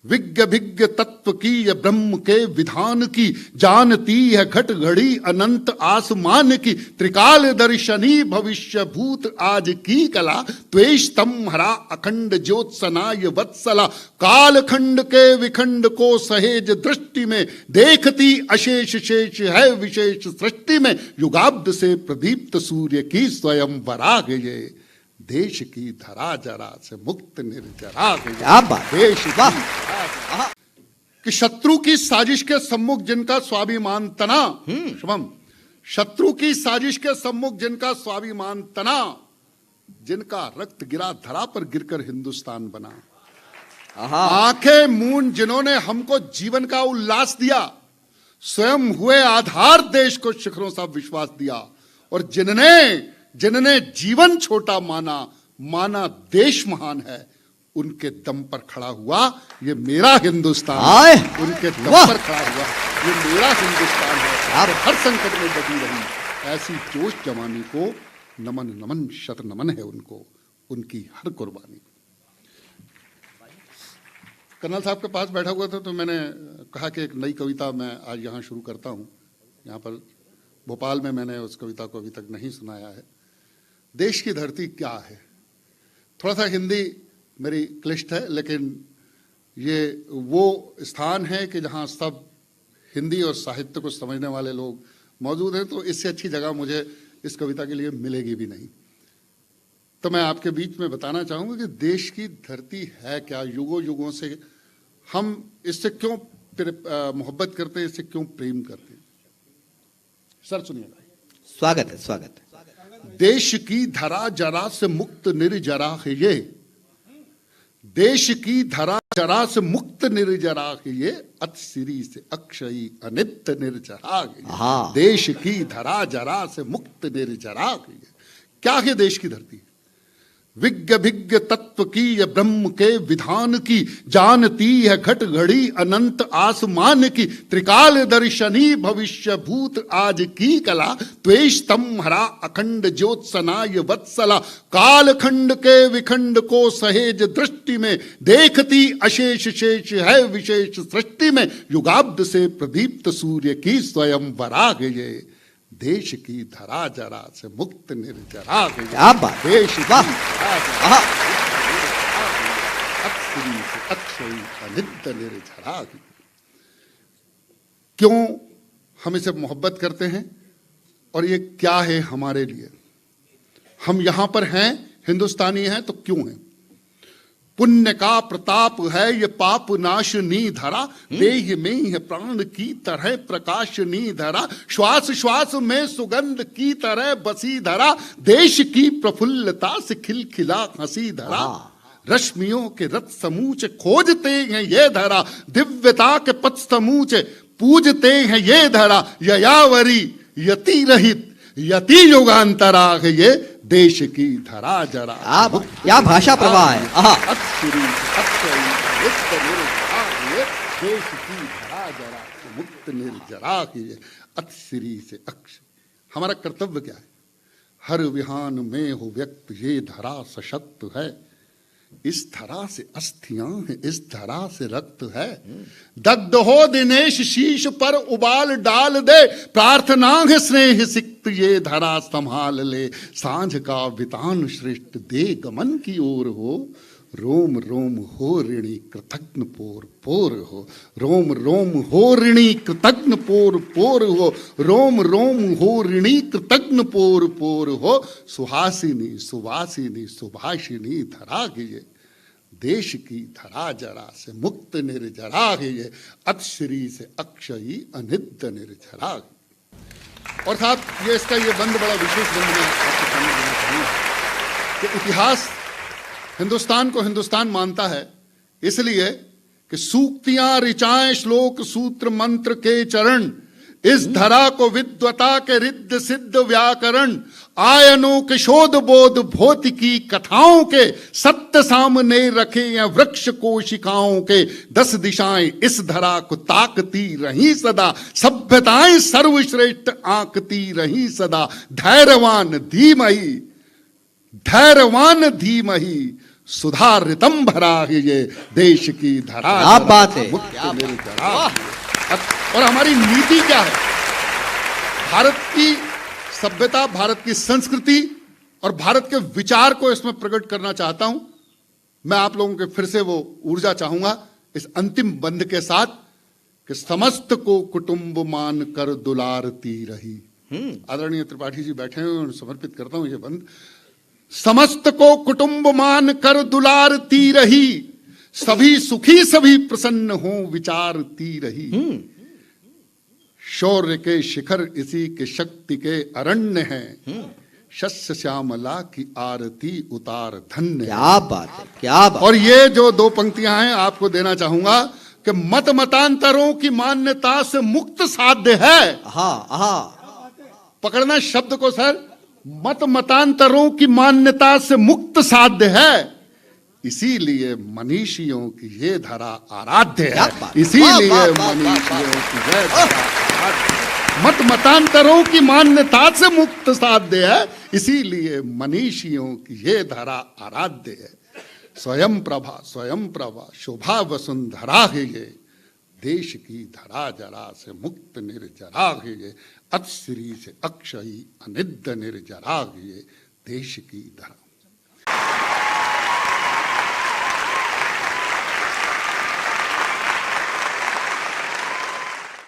विज्ञ भिज्ञ तत्व की ये ब्रह्म के विधान की, जानती है घट घड़ी अनंत आसमान की, त्रिकाल दर्शनी भविष्य भूत आज की कला, त्वेष तम हरा अखंड ज्योत्सनाय वत्सला, काल खंड के विखंड को सहेज दृष्टि में, देखती अशेष शेष है विशेष सृष्टि में, युगाब्द से प्रदीप्त सूर्य की स्वयं वराग ये, देश की धरा जरा से मुक्त निर्जरा देश कि शत्रु की साजिश के सम्मुख जिनका स्वाभिमान तना, शुभम, शत्रु की साजिश के सम्मुख जिनका स्वाभिमान तना, जिनका रक्त गिरा धरा पर गिरकर हिंदुस्तान बना, आंखें मूंद जिन्होंने हमको जीवन का उल्लास दिया, स्वयं हुए आधार देश को शिखरों सा विश्वास दिया, और जिनने जीवन छोटा माना देश महान है, उनके दम पर खड़ा हुआ ये मेरा हिंदुस्तान, उनके दम पर खड़ा हुआ ये मेरा हिंदुस्तान है, और हर संकट में डटी रही ऐसी जोश जवानी को नमन नमन शत नमन है उनको, उनकी हर कुर्बानी। कर्नल साहब के पास बैठा हुआ था तो मैंने कहा कि एक नई कविता मैं आज यहाँ शुरू करता हूँ। यहाँ पर भोपाल में मैंने उस कविता को अभी तक नहीं सुनाया है। देश की धरती क्या है, थोड़ा सा हिंदी मेरी क्लिष्ट है, लेकिन ये वो स्थान है कि जहाँ सब हिंदी और साहित्य को समझने वाले लोग मौजूद हैं, तो इससे अच्छी जगह मुझे इस कविता के लिए मिलेगी भी नहीं। तो मैं आपके बीच में बताना चाहूँगा कि देश की धरती है क्या, युगों युगों से हम इससे क्यों मोहब्बत करते हैं, इससे क्यों प्रेम करते हैं। सर सुनिएगा। स्वागत है, स्वागत है। देश की धरा जरा से मुक्त निर्जरा है ये, देश की धरा जरा से मुक्त निर्जरा है ये, अतसिरी से अक्षयी अनित्य निर्जरा है ये, देश की धरा जरा से मुक्त निर्जरा है ये। क्या है देश की धरती? विज्ञ भिज्ञ तत्व की ये ब्रह्म के विधान की, जानती है घट घड़ी अनंत आसमान की, त्रिकाल दर्शनी भविष्य भूत आज की कला, त्वेष तम हरा अखंड ज्योत्सनाय वत्सला, काल खंड के विखंड को सहेज दृष्टि में, देखती अशेष शेष है विशेष सृष्टि में, युगाब्द से प्रदीप्त सूर्य की स्वयं वराग ये, देश की धरा जरा से मुक्त निर्जरा है देश की अक्षयी अनित्य निर्जरा है। क्यों हम इसे मोहब्बत करते हैं और ये क्या है हमारे लिए? हम यहां पर हैं, हिंदुस्तानी हैं, तो क्यों हैं? पुण्य का प्रताप है ये पाप नाशनी धरा, देह में है प्राण की तरह प्रकाशनी धरा, श्वास श्वास में सुगंध की तरह बसी धरा, देश की प्रफुल्लता से खिलखिला हंसी धरा, रश्मियों के रथ समूचे खोजते हैं ये धरा, दिव्यता के पथ समूचे पूजते हैं ये धरा, ययावरी यति रहित यति युगांतरा है ये, देश की धरा जरा। क्या भाषा प्रवाह है। देश की धरा जरा से मुक्त निर्जरा की ये, अतसिरी से अक्ष। हमारा कर्तव्य क्या है? हर विहान में हो व्यक्त ये धरा सशक्त है, इस धरा से अस्थियां हैं, इस धरा से रक्त है, दग्ध हो दिनेश शीश पर उबाल डाल दे, प्रार्थना है स्नेह सिक्त ये धरा संभाल ले, सांझ का वितान श्रेष्ठ दे गमन की ओर हो, रोम रोम हो ऋणी कृतज्ञ पोर पोर हो, रोम रोम हो ऋणी कृतज्ञ पोर पोर हो, रोम रोम हो ऋणी कृतज्ञ पोर पोर हो, सुहासिनी सुवासिनी सुभाषिनी धरा की ये, देश की धरा जरा से मुक्त निर्जरा है ये, अतश्री से अक्षयी अनित्य निर्जरा। और साहब ये इसका ये बंद बड़ा विशेष बंद में आपको समझ लेना चाहिए कि इतिहास हिंदुस्तान को हिंदुस्तान मानता है इसलिए कि सूक्तियां ऋचाएं श्लोक सूत्र मंत्र के चरण, इस धरा को विद्वता के रिद्ध सिद्ध व्याकरण, आयनों के शोध बोध भौतिकी कथाओं के, सत्य सामने रखे या वृक्ष कोशिकाओं के, 10 दिशाएं इस धरा को ताकती रही सदा, सभ्यताएं सर्वश्रेष्ठ आंकती रही सदा, धैर्यवान धीमहि सुधारितम भरा है ये देश की धरा क्या बात है, मुक्त क्या बात है। निर्जरा। और हमारी नीति क्या है? भारत की सभ्यता, भारत की संस्कृति और भारत के विचार को इसमें प्रकट करना चाहता हूं। मैं आप लोगों के फिर से वो ऊर्जा चाहूंगा इस अंतिम बंद के साथ कि समस्त को कुटुंब मान कर दुलारती रही। आदरणीय त्रिपाठी जी बैठे हैं, उन्हें समर्पित करता हूं ये बंद। समस्त को कुटुंब मान कर दुलारती रही, सभी सुखी सभी प्रसन्न हो विचारती रही। शौर्य के शिखर इसी के शक्ति के अरण्य हैं, शस्य श्यामला की आरती उतार धन्य। क्या बात है, क्या बात। और ये जो दो पंक्तियां हैं आपको देना चाहूंगा कि मत मतांतरों की मान्यता से मुक्त साध्य है। पकड़ना शब्द को सर, मत मतांतरों की मान्यता से मुक्त साध्य है, इसीलिए मनीषियों की ये धरा आराध्य है। इसीलिए मनीषियों की ये धरा आराध्य है। मत मतांतरों की मान्यता से मुक्त साध्य है, इसीलिए मनीषियों की ये धरा आराध्य है। स्वयं प्रभा शोभा वसुंधरा है ये, देश की धरा जरा से मुक्त निर्जरा है ये, अतश्री से अक्षयी अनिद्य निर्जरा है ये, देश की धरा।